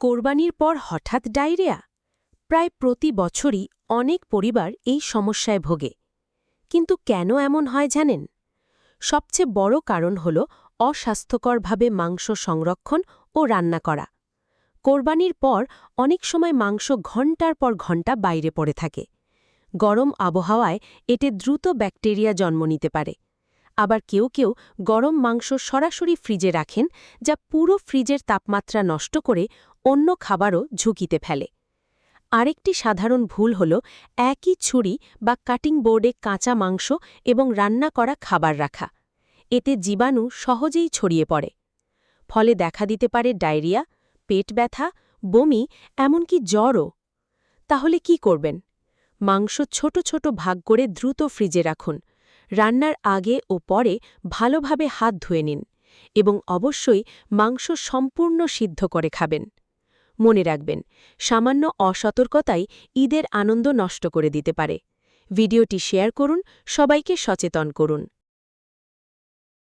কোরবানির পর হঠাৎ ডায়রিয়া। প্রায় প্রতি বছরই অনেক পরিবার এই সমস্যায় ভোগে। কিন্তু কেন এমন হয় জানেন? সবচেয়ে বড় কারণ হল অস্বাস্থ্যকরভাবে মাংস সংরক্ষণ ও রান্না করা। কোরবানির পর অনেক সময় মাংস ঘণ্টার পর ঘণ্টা বাইরে পড়ে থাকে। গরম আবহাওয়ায় এতে দ্রুত ব্যাকটেরিয়া জন্ম নিতে পারে। আবার কেউ কেউ গরম মাংস সরাসরি ফ্রিজে রাখেন, যা পুরো ফ্রিজের তাপমাত্রা নষ্ট করে অন্য খাবারও ঝুঁকিতে ফেলে। আরেকটি সাধারণ ভুল হল একই ছুরি বা কাটিং বোর্ডে কাঁচা মাংস এবং রান্না করা খাবার রাখা। এতে জীবাণু সহজেই ছড়িয়ে পড়ে। ফলে দেখা দিতে পারে ডায়রিয়া, পেট ব্যথা, বমি, এমনকি জ্বরও। তাহলে কি করবেন? মাংস ছোট ছোট ভাগ করে দ্রুত ফ্রিজে রাখুন। রান্নার আগে ও পরে ভালোভাবে হাত ধুয়ে নিন এবং অবশ্যই মাংস সম্পূর্ণ সিদ্ধ করে খাবেন। মনে রাখবেন, সামান্য অসতর্কতাই ঈদের আনন্দ নষ্ট করে দিতে পারে। ভিডিওটি শেয়ার করুন, সবাইকে সচেতন করুন।